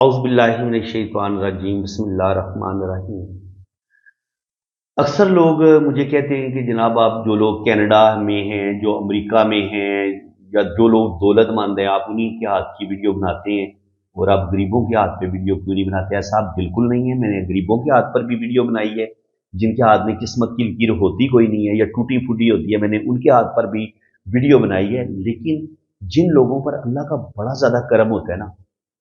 औज़ु बिल्लाहि मिनश्शैतानिर्रजीम बिस्मिल्लाहिर्रहमानिर्रहीम। अक्सर लोग मुझे कहते हैं कि जनाब आप जो लोग कनाडा में हैं, जो अमेरिका में हैं या जो लोग दौलतमंद हैं, आप उन्हीं के हाथ की वीडियो बनाते हैं और आप गरीबों के हाथ पे वीडियो क्यों नहीं बनाते? ऐसा बिल्कुल नहीं है। मैंने गरीबों के हाथ पर भी वीडियो बनाई है, जिनके हाथ में किस्मत की लकीर होती कोई नहीं है या टूटी-फूटी होती है, मैंने उनके हाथ पर भी वीडियो बनाई है। लेकिन जिन लोगों पर अल्लाह का बड़ा ज़्यादा करम होता है ना,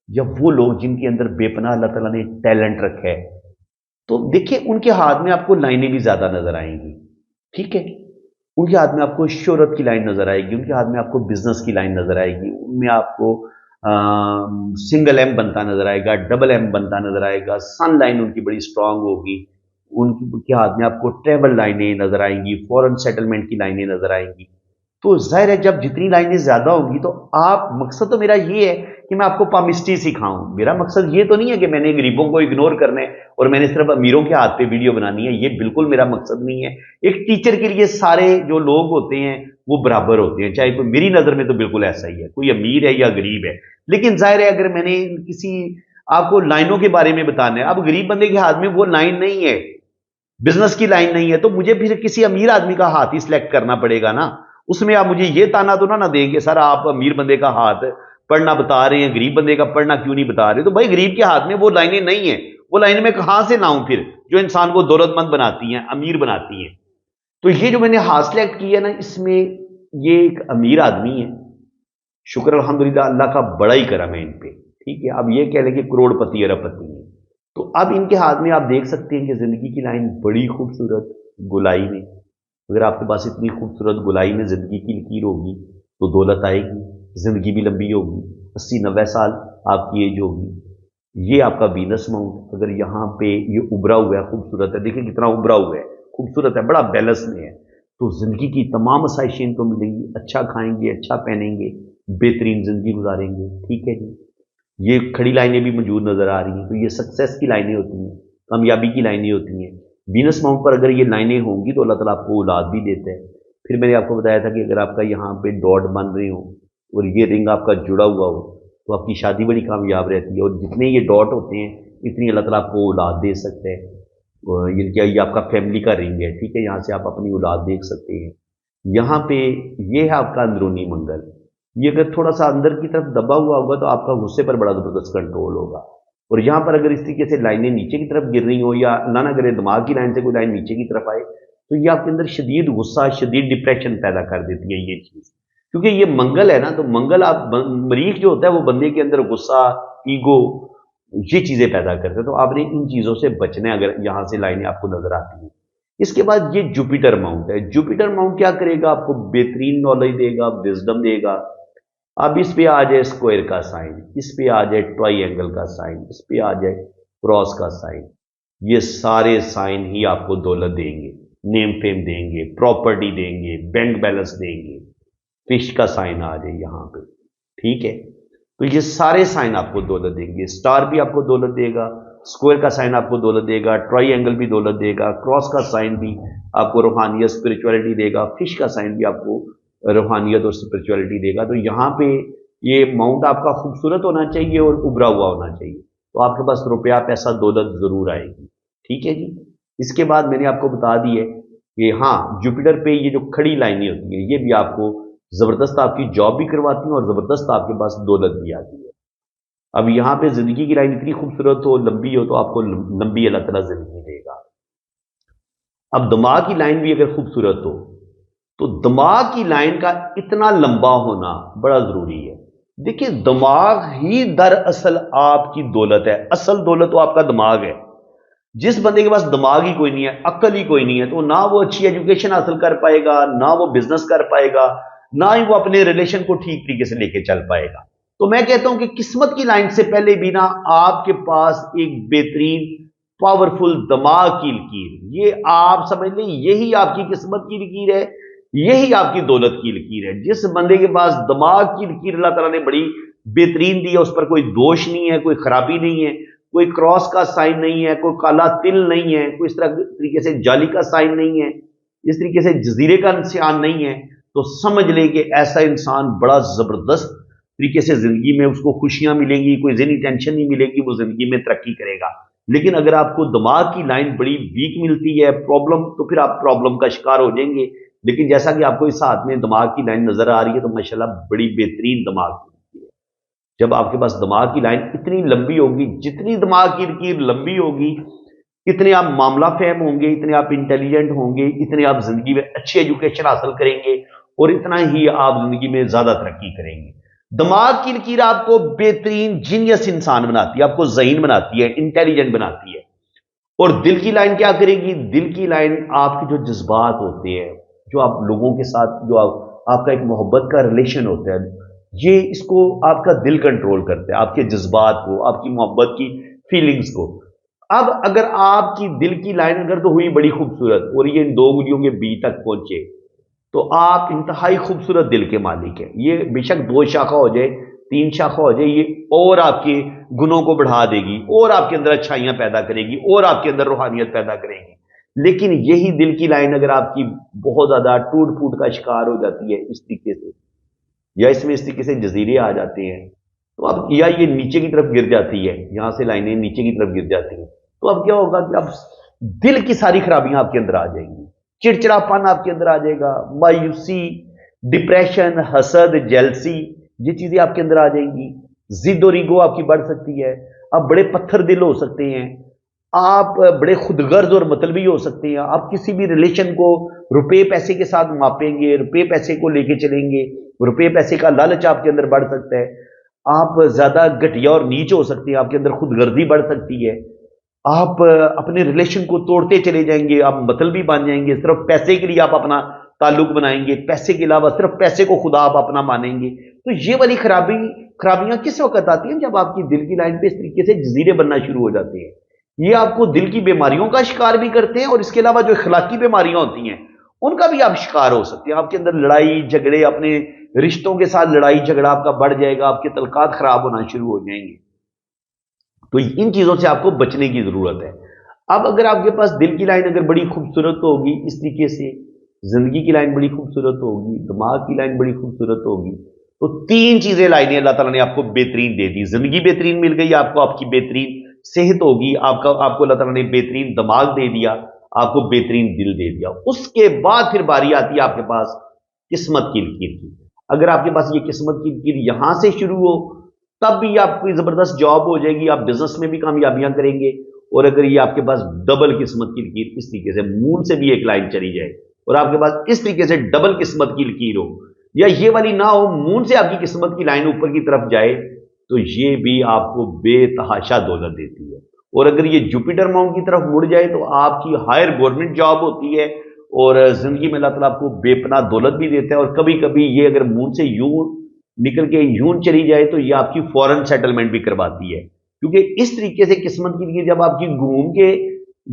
या वो लोग जिनके अंदर बेपनाह अल्लाह ताला ने टैलेंट रखा है, तो देखिए उनके हाथ में आपको लाइनें भी ज़्यादा नज़र आएँगी, ठीक है? उनके हाथ में आपको शोहरत की लाइन नज़र आएगी, उनके हाथ में आपको बिज़नेस की लाइन नज़र आएगी, उनमें आपको सिंगल एम बनता नज़र आएगा, डबल एम बनता नज़र आएगा, सन लाइन उनकी बड़ी स्ट्रॉन्ग होगी, उनके हाथ में आपको ट्रैवल लाइनें नज़र आएँगी, फॉरेन सेटलमेंट की लाइनें नज़र आएँगी। तो ज़ाहिर है जब जितनी लाइनें ज़्यादा होंगी तो आप मकसद तो मेरा ये है कि मैं आपको पामिस्ट्री सिखाऊं। मेरा मकसद ये तो नहीं है कि मैंने गरीबों को इग्नोर करना है और मैंने सिर्फ अमीरों के हाथ पे वीडियो बनानी है, ये बिल्कुल मेरा मकसद नहीं है। एक टीचर के लिए सारे जो लोग होते हैं वो बराबर होते हैं, चाहे कोई, मेरी नज़र में तो बिल्कुल ऐसा ही है, कोई अमीर है या गरीब है। लेकिन जाहिर है अगर मैंने किसी आपको लाइनों के बारे में बताना है, अब गरीब बंदे के हाथ में वो लाइन नहीं है, बिजनेस की लाइन नहीं है, तो मुझे फिर किसी अमीर आदमी का हाथ ही सिलेक्ट करना पड़ेगा ना। उसमें आप मुझे ये ताना तो ना देंगे सर आप अमीर बंदे का हाथ पढ़ना बता रहे हैं, गरीब बंदे का पढ़ना क्यों नहीं बता रहे? तो भाई गरीब के हाथ में वो लाइनें नहीं है, वो लाइनें मैं कहां से लाऊं फिर, जो इंसान को दौलतमंद बनाती हैं, अमीर बनाती हैं। तो ये जो मैंने हाथ सिलेक्ट किया ना, इसमें ये एक अमीर आदमी है, शुक्र अल्हम्दुलिल्लाह, अल्लाह का बड़ा ही करम है इन पे, ठीक है। अब ये कह लें कि करोड़पति अरबपति है। तो अब इनके हाथ में आप देख सकते हैं कि जिंदगी की लाइन बड़ी खूबसूरत गोलाई में, अगर आपके पास इतनी खूबसूरत गोलाई में जिंदगी की लकीर होगी तो दौलत आएगी, जिंदगी भी लंबी होगी, 80-90 साल आपकी एज होगी। ये आपका वीनस माउंट अगर यहाँ पे ये उभरा हुआ है, खूबसूरत है, देखिए कितना उभरा हुआ है, खूबसूरत है, बड़ा बैलेंस में है। तो जिंदगी की तमाम आसाइशें इनको मिलेंगी, अच्छा खाएंगे, अच्छा पहनेंगे, बेहतरीन जिंदगी गुजारेंगे, ठीक है जी। ये खड़ी लाइनें भी मौजूद नजर आ रही हैं, तो ये सक्सेस की लाइनें होती हैं, कामयाबी की लाइनें होती हैं। वीनस माउंट पर अगर ये लाइनें होंगी तो अल्लाह ताला आपको औलाद भी देता है। फिर मैंने आपको बताया था कि अगर आपका यहाँ पे डॉट बन रहे हो और ये रिंग आपका जुड़ा हुआ हो तो आपकी शादी बड़ी कामयाब रहती है, और जितने ये डॉट होते हैं इतनी अल्लाह ताला आपको औलाद दे सकता है। और ये आपका फैमिली का रिंग है, ठीक है, यहाँ से आप अपनी औलाद देख सकते हैं। यहाँ पे ये है आपका अंदरूनी मंगल। ये अगर थोड़ा सा अंदर की तरफ दबा हुआ होगा तो आपका गुस्से पर बड़ा जबरदस्त कंट्रोल होगा। और यहाँ पर अगर इस तरीके से लाइनें नीचे की तरफ गिर रही हो या अल्लाह ना करे दिमाग की लाइन से कोई लाइन नीचे की तरफ आए तो ये आपके अंदर शदीद गुस्सा, शदीद डिप्रेशन पैदा कर देती है ये चीज। क्योंकि ये मंगल है ना, तो मंगल आप मरीख जो होता है वो बंदे के अंदर गुस्सा, ईगो, ये चीजें पैदा करते हैं। तो आपने इन चीजों से बचना है अगर यहां से लाइनें आपको नजर आती हैं। इसके बाद ये जुपिटर माउंट है। जुपिटर माउंट क्या करेगा? आपको बेहतरीन नॉलेज देगा, विजडम देगा। अब इस पे आ जाए स्क्वायर का साइन, इस पे आ जाए ट्राइंगल का साइन, इस पे आ जाए क्रॉस का साइन, ये सारे साइन ही आपको दौलत देंगे, नेम फेम देंगे, प्रॉपर्टी देंगे, बैंक बैलेंस देंगे। फिश का साइन आ जाए यहां पे, ठीक है, तो ये सारे साइन आपको दौलत देंगे। स्टार भी आपको दौलत देगा, स्क्वायर का साइन आपको दौलत देगा, ट्राइंगल भी दौलत देगा, क्रॉस का साइन भी आपको रूहानियत स्पिरिचुअलिटी देगा, फिश का साइन भी आपको रूहानियत और स्पिरिचुअलिटी देगा। तो यहाँ पे ये माउंट आपका खूबसूरत होना चाहिए और उभरा हुआ होना चाहिए, तो आपके पास रुपया पैसा दौलत जरूर आएगी, ठीक है जी। इसके बाद मैंने आपको बता दी है कि हाँ, जुपिटर पे ये जो खड़ी लाइनें होती हैं ये भी आपको जबरदस्त आपकी जॉब भी करवाती हैं और जबरदस्त आपके पास दौलत भी आती है। अब यहाँ पे जिंदगी की लाइन इतनी खूबसूरत हो, लंबी हो, तो आपको लंबी अल्लाह ताला जिंदगी देगा। अब दिमाग की लाइन भी अगर खूबसूरत हो तो दिमाग की लाइन का इतना लंबा होना बड़ा जरूरी है। देखिए दिमाग ही दरअसल आपकी दौलत है, असल दौलत तो आपका दिमाग है। जिस बंदे के पास दिमाग ही कोई नहीं है, अक्ल ही कोई नहीं है, तो ना वो अच्छी एजुकेशन हासिल कर पाएगा, ना वो बिजनेस कर पाएगा, ना ही वो अपने रिलेशन को ठीक तरीके से लेके चल पाएगा। तो मैं कहता हूं कि किस्मत की लाइन से पहले भी ना आपके पास एक बेहतरीन पावरफुल दिमाग की लकीर, ये आप समझ लें, यही आपकी किस्मत की लकीर है, यही आपकी दौलत की लकीर है। जिस बंदे के पास दिमाग की लकीर अल्लाह ताला ने बड़ी बेहतरीन दी है, उस पर कोई दोष नहीं है, कोई खराबी नहीं है, कोई क्रॉस का साइन नहीं है, कोई काला तिल नहीं है, कोई इस तरह तरीके से जाली का साइन नहीं है, इस तरीके से जजीरे का निशान नहीं है, तो समझ लें कि ऐसा इंसान बड़ा जबरदस्त तरीके से ज़िंदगी में उसको खुशियां मिलेंगी, कोई ज़हनी टेंशन नहीं मिलेगी, वो ज़िंदगी में तरक्की करेगा। लेकिन अगर आपको दिमाग की लाइन बड़ी वीक मिलती है प्रॉब्लम, तो फिर आप प्रॉब्लम का शिकार हो जाएंगे। लेकिन जैसा कि आपको इस हाथ में दिमाग की लाइन नजर आ रही है, तो माशाल्लाह बड़ी बेहतरीन दिमाग की है। जब आपके पास दिमाग की लाइन इतनी लंबी होगी, जितनी दिमाग की लकीर लंबी होगी, इतने आप मामला फहम होंगे, इतने आप इंटेलिजेंट होंगे, इतने आप जिंदगी में अच्छी एजुकेशन हासिल करेंगे, और इतना ही आप जिंदगी में ज्यादा तरक्की करेंगे। दिमाग की लकीर आपको बेहतरीन जीनियस इंसान बनाती है, आपको ज़हीन बनाती है, इंटेलिजेंट बनाती है। और दिल की लाइन क्या करेगी? दिल की लाइन आपके जो जज्बात होते हैं, जो आप लोगों के साथ जो आपका एक मोहब्बत का रिलेशन होता है, ये इसको आपका दिल कंट्रोल करता है, आपके जज्बात को, आपकी मोहब्बत की फीलिंग्स को। अब अगर आपकी दिल की लाइन अगर तो हुई बड़ी खूबसूरत और ये इन दो उंगलियों के बीच तक पहुंचे, तो आप इंतहाई खूबसूरत दिल के मालिक हैं। ये बेशक दो शाखा हो जाए, तीन शाखा हो जाए, ये और आपके गुनों को बढ़ा देगी, और आपके अंदर अच्छाइयां पैदा करेगी, और आपके अंदर रूहानियत पैदा करेगी। लेकिन यही दिल की लाइन अगर आपकी बहुत ज्यादा टूट फूट का शिकार हो जाती है इस तरीके से, या इसमें इस तरीके से जजीरे आ जाते हैं, तो अब या ये नीचे की तरफ गिर जाती है, यहां से लाइनें नीचे की तरफ गिर जाती हैं, तो अब क्या होगा कि अब दिल की सारी खराबियां आपके अंदर आ जाएंगी। चिड़चिड़ापन आपके अंदर आ जाएगा, मायूसी, डिप्रेशन, हसद, जेलसी, ये चीजें आपके अंदर आ जाएंगी। जिद और ईगो आपकी बढ़ सकती है, आप बड़े पत्थर दिल हो सकते हैं, आप बड़े खुदगर्ज और मतलबी हो सकते हैं, आप किसी भी रिलेशन को रुपए पैसे के साथ मापेंगे, रुपए पैसे को लेके चलेंगे, रुपए पैसे का लालच आपके अंदर बढ़ सकता है, आप ज्यादा घटिया और नीच हो सकते हैं, आपके अंदर खुदगर्जी बढ़ सकती है, आप अपने रिलेशन को तोड़ते चले जाएंगे, आप मतलबी बन जाएंगे, सिर्फ पैसे के लिए आप अपना ताल्लुक बनाएंगे, पैसे के अलावा सिर्फ पैसे को खुदा आप अपना मानेंगे। तो ये वाली खराबियां किस वक्त आती हैं? जब आपकी दिल की लाइन पे इस तरीके से जजीरे बनना शुरू हो जाते हैं। ये आपको दिल की बीमारियों का शिकार भी करते हैं, और इसके अलावा जो इखलाकी बीमारियां होती हैं उनका भी आप शिकार हो सकते हैं। आपके अंदर लड़ाई झगड़े, अपने रिश्तों के साथ लड़ाई झगड़ा आपका बढ़ जाएगा, आपके तलकात खराब होना शुरू हो जाएंगे। तो इन चीजों से आपको बचने की जरूरत है। अब अगर आपके पास दिल की लाइन अगर बड़ी खूबसूरत होगी इस तरीके से, जिंदगी की लाइन बड़ी खूबसूरत होगी, दिमाग की लाइन बड़ी खूबसूरत होगी, तो तीन चीजें लाइनें अल्लाह ताला ने आपको बेहतरीन दे दी। जिंदगी बेहतरीन मिल गई आपको, आपकी बेहतरीन सेहत होगी, आपको अल्लाह ताला ने बेहतरीन दिमाग दे दिया, आपको बेहतरीन दिल दे दिया। उसके बाद फिर बारी आती है आपके पास किस्मत की लकीर की। अगर आपके पास ये किस्मत की लकीर यहां से शुरू हो, तब भी आपकी जबरदस्त जॉब हो जाएगी, आप बिजनेस में भी कामयाबियां करेंगे। और अगर ये आपके पास डबल किस्मत की लकीर इस तरीके से मून से भी एक लाइन चली जाए, और आपके पास इस तरीके से डबल किस्मत की लकीर हो, या ये वाली ना हो, मून से आपकी किस्मत की लाइन ऊपर की तरफ जाए, तो ये भी आपको बेतहाशा दौलत देती है। और अगर ये जुपिटर माउंट की तरफ मुड़ जाए, तो आपकी हायर गवर्नमेंट जॉब होती है, और जिंदगी में अल्लाह ताला आपको बेपनाह दौलत भी देता है। और कभी कभी ये अगर मून से यूं निकल के यूं चली जाए, तो ये आपकी फॉरेन सेटलमेंट भी करवाती है। क्योंकि इस तरीके से किस्मत की लकीर जब आपकी घूम के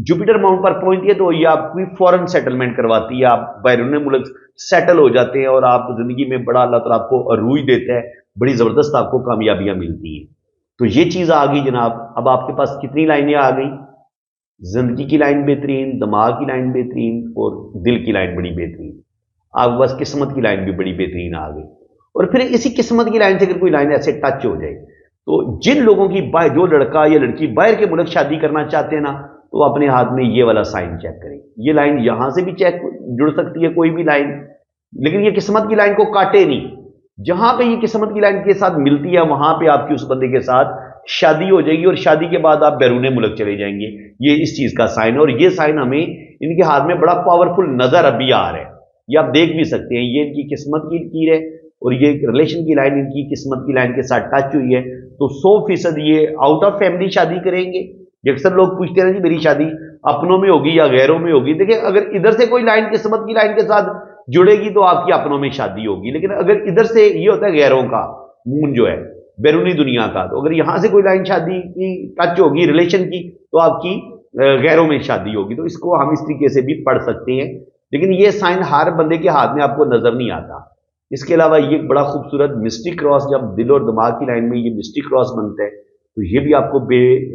जुपिटर माउंट पर पहुंचती है, तो ये आपकी फॉरेन सेटलमेंट करवाती है, आप बैरून मुल्क सेटल हो जाते हैं, और आप जिंदगी में बड़ा अल्लाह ताला आपको अरूज देता है, बड़ी जबरदस्त आपको कामयाबियां मिलती हैं। तो ये चीज आ गई जनाब। अब आपके पास कितनी लाइनें आ गई? जिंदगी की लाइन बेहतरीन, दिमाग की लाइन बेहतरीन, और दिल की लाइन बड़ी बेहतरीन। आपके पास किस्मत की लाइन भी बड़ी बेहतरीन आ गई। और फिर इसी किस्मत की लाइन से अगर कोई लाइन ऐसे टच हो जाए, तो जिन लोगों की जो लड़का या लड़की बाहर के मुल्क शादी करना चाहते हैं ना, तो अपने हाथ में ये वाला साइन चेक करें। ये लाइन यहां से भी चेक जुड़ सकती है, कोई भी लाइन, लेकिन ये किस्मत की लाइन को काटे नहीं। जहां पे ये किस्मत की लाइन के साथ मिलती है, वहां पे आपकी उस बंदे के साथ शादी हो जाएगी, और शादी के बाद आप बैरूने मुल्क चले जाएंगे। ये इस चीज का साइन है, और ये साइन हमें इनके हाथ में बड़ा पावरफुल नजर अभी आ रहा है। ये आप देख भी सकते हैं, ये इनकी किस्मत की लकीर है, और ये रिलेशन की लाइन इनकी किस्मत की लाइन के साथ टच हुई है। तो 100% ये आउट ऑफ फैमिली शादी करेंगे। अक्सर लोग पूछते हैं जी मेरी शादी अपनों में होगी या गैरों में होगी। देखिए, अगर इधर से कोई लाइन किस्मत की लाइन के साथ जुड़ेगी, तो आपकी अपनों में शादी होगी। लेकिन अगर इधर से ये होता है गैरों का, मून जो है बैरूनी दुनिया का, तो अगर यहां से कोई लाइन शादी की टच होगी रिलेशन की, तो आपकी गैरों में शादी होगी। तो इसको हम इस तरीके से भी पढ़ सकते हैं, लेकिन ये साइन हर बंदे के हाथ में आपको नजर नहीं आता। इसके अलावा ये बड़ा खूबसूरत मिस्टिक क्रॉस, जब दिल और दिमाग की लाइन में ये मिस्टिक क्रॉस बनता है, तो ये भी आपको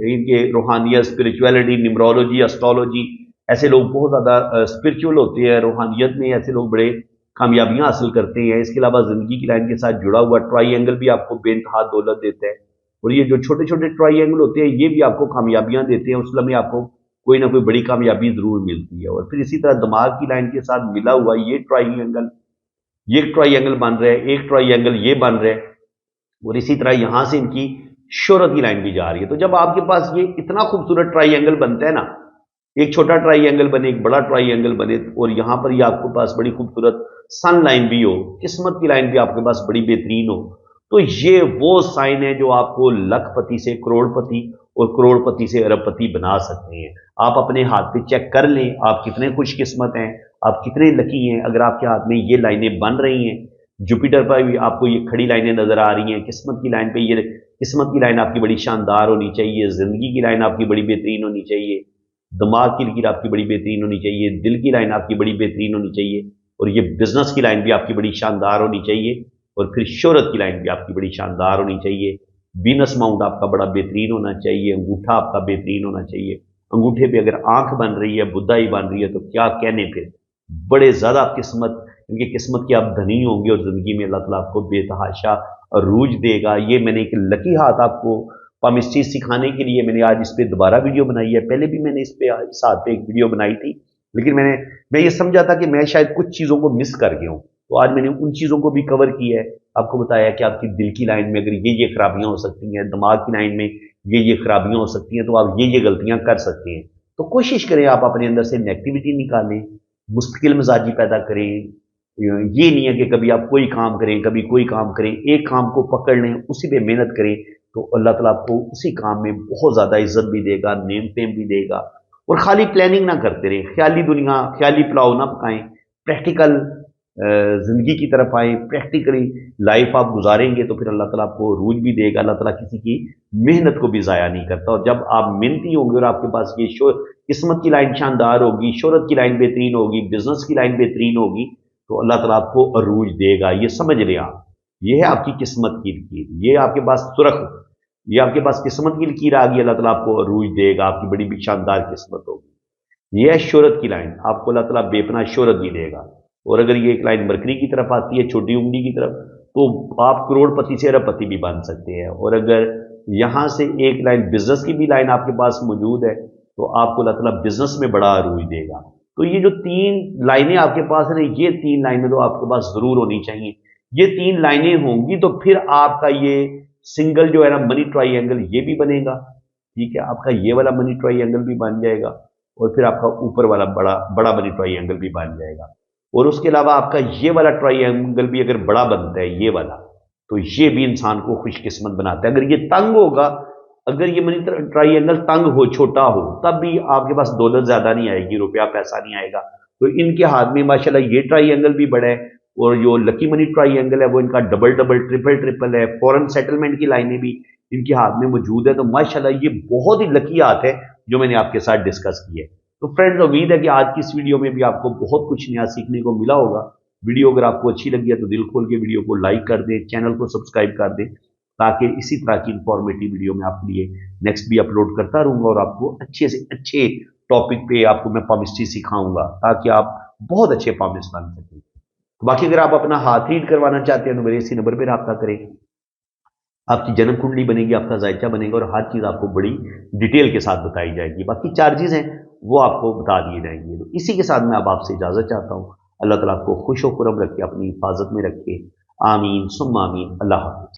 इनके रूहानियत, स्पिरिचुअलिटी, न्यूमरोलॉजी, एस्ट्रोलॉजी, ऐसे लोग बहुत ज्यादा स्पिरिचुअल होते हैं, रूहानियत में ऐसे लोग बड़े कामयाबियां हासिल करते हैं। इसके अलावा ज़िंदगी की लाइन के साथ जुड़ा हुआ ट्राई एंगल भी आपको बेइंतहा दौलत देता है, और ये जो छोटे छोटे ट्राई एंगल होते हैं ये भी आपको कामयाबियां देते हैं। उस लम्हे आपको कोई ना कोई बड़ी कामयाबी ज़रूर मिलती है। और फिर इसी तरह दिमाग की लाइन के साथ मिला हुआ ये ट्राई एंगल बन रहा है, एक ट्राई एंगल ये बन रहा है, और इसी तरह यहां से इनकी शोहरत की लाइन भी जा रही है। तो जब आपके पास ये इतना खूबसूरत ट्राई एंगल बनता है ना, एक छोटा ट्राई एंगल बने, एक बड़ा ट्राई एंगल बने, और यहां पर ये आपके पास बड़ी खूबसूरत सन लाइन भी हो, किस्मत की लाइन भी आपके पास बड़ी बेहतरीन हो, तो ये वो साइन है जो आपको लखपति से करोड़पति और करोड़पति से अरबपति बना सकते हैं। आप अपने हाथ पे चेक कर लें आप कितने खुशकिस्मत हैं, आप कितने लकी हैं अगर आपके हाथ में ये लाइनें बन रही हैं। जुपिटर पर भी आपको ये खड़ी लाइनें नजर आ रही हैं। किस्मत की लाइन पे ये किस्मत की लाइन आपकी बड़ी शानदार होनी चाहिए, जिंदगी की लाइन आपकी बड़ी बेहतरीन होनी चाहिए, दिमाग की लकीर आपकी बड़ी बेहतरीन होनी चाहिए, दिल की लाइन आपकी बड़ी बेहतरीन होनी चाहिए, और ये बिजनेस की लाइन भी आपकी बड़ी शानदार होनी चाहिए, और फिर शोहरत की लाइन भी आपकी बड़ी शानदार होनी चाहिए। बीनस माउंट आपका बड़ा बेहतरीन होना चाहिए, अंगूठा आपका बेहतरीन होना चाहिए। अंगूठे पे अगर आंख बन रही है, बुद्धा ही बन रही है, तो क्या कहने फिर, बड़े ज्यादा किस्मत, इनकी किस्मत के आप धनी होंगे, और जिंदगी में अल्लाह ताला आपको बेतहाशा अरूज देगा। ये मैंने एक लकी हाथ आपको पामिस्ट्री सिखाने के लिए मैंने आज इस पे दोबारा वीडियो बनाई है। पहले भी मैंने इस हाथ पे एक वीडियो बनाई थी, लेकिन मैं ये समझा था कि मैं शायद कुछ चीज़ों को मिस कर गया हूँ, तो आज मैंने उन चीज़ों को भी कवर किया है। आपको बताया कि आपकी दिल की लाइन में अगर ये खराबियां हो सकती हैं, दिमाग की लाइन में ये खराबियां हो सकती हैं, तो आप ये गलतियां कर सकते हैं। तो कोशिश करें आप अपने अंदर से नेगेटिविटी निकालें, मुस्तकिल मिजाजी पैदा करें। ये नहीं है कि कभी आप कोई काम करें, कभी कोई काम करें, एक काम को पकड़ लें, उसी पे मेहनत करें, तो अल्लाह ताला आपको उसी काम में बहुत ज़्यादा इज्जत भी देगा, नेम फेम भी देगा। और खाली प्लानिंग ना करते रहें, ख्याली दुनिया, ख्याली पुलाव ना पकाएं, प्रैक्टिकल जिंदगी की तरफ आए, प्रैक्टिकली लाइफ आप गुजारेंगे तो फिर अल्लाह ताला आपको रूज भी देगा। अल्लाह ताला किसी की मेहनत को भी ज़ाया नहीं करता, और जब आप मेहनती होंगे और आपके पास ये किस्मत की लाइन शानदार होगी, शोहरत की लाइन बेहतरीन होगी, बिजनेस की लाइन बेहतरीन होगी, तो अल्लाह ताला आपको अरूज देगा। ये समझ लें आप, ये है आपकी किस्मत की लकीर, ये आपके पास सुरख, ये आपके पास किस्मत की लकीर आ गई, अल्लाह ताला आपको अरूज देगा, आपकी बड़ी शानदार किस्मत होगी। ये है शोहरत की लाइन, आपको अल्लाह ताला बेपनाह शोहरत भी देगा। और अगर ये एक लाइन मरकरी की तरफ आती है, छोटी उंगली की तरफ, तो आप करोड़पति से अरबपति भी बन सकते हैं। और अगर यहां से एक लाइन बिजनेस की भी लाइन आपके पास मौजूद है, तो आपको अल्लाह ताला बिजनेस में बड़ा अरूज देगा। तो ये जो 3 लाइनें आपके पास है, ये 3 लाइनें तो आपके पास जरूर होनी चाहिए। ये 3 लाइनें होंगी तो फिर आपका ये सिंगल जो है ना मनी ट्राई एंगल ये भी बनेगा, ठीक है, आपका ये वाला मनी ट्राई एंगल भी बन जाएगा, और फिर आपका ऊपर वाला बड़ा बड़ा मनी ट्राई एंगल भी बन जाएगा। और उसके अलावा आपका ये वाला ट्राई एंगल भी अगर बड़ा बनता है, ये वाला, तो ये भी इंसान को खुशकिस्मत बनाता है। अगर ये तंग होगा, अगर ये मनी ट्राई एंगल तंग हो, छोटा हो, तब भी आपके पास दौलत ज्यादा नहीं आएगी, रुपया पैसा नहीं आएगा। तो इनके हाथ में माशाल्लाह ये ट्राई एंगल भी बड़ा है, और जो लकी मनी ट्राई एंगल है वो इनका डबल डबल ट्रिपल है। फॉरेन सेटलमेंट की लाइनें भी इनके हाथ में मौजूद है। तो माशाल्लाह ये बहुत ही लकी हाथ है जो मैंने आपके साथ डिस्कस की है। तो फ्रेंड्स, उम्मीद है कि आज की इस वीडियो में भी आपको बहुत कुछ नया सीखने को मिला होगा। वीडियो अगर आपको अच्छी लगी है तो दिल खोल के वीडियो को लाइक कर दें, चैनल को सब्सक्राइब कर दें, ताकि इसी तरह की इंफॉर्मेटिव वीडियो मैं आपके लिए नेक्स्ट भी अपलोड करता रहूंगा, और आपको अच्छे से अच्छे टॉपिक पे आपको मैं पामिस्ट्री सिखाऊंगा, ताकि आप बहुत अच्छे पामिस्ट बन सकें। बाकी अगर आप अपना हाथ रीड करवाना चाहते हैं तो मेरे इसी नंबर पर रब्ता करें। आपकी जन्म कुंडली बनेगी, आपका जायचा बनेगा, और हर चीज़ आपको बड़ी डिटेल के साथ बताई जाएगी। बाकी चार्जेस हैं वो आपको बता दिए जाएंगे। तो इसी के साथ मैं अब आपसे इजाज़त चाहता हूँ। अल्लाह ताला आपको खुश व खुरम रखे, अपनी हिफाजत में रखे। आमीन सुम्मा आमीन। अल्लाह हाफ़िज़।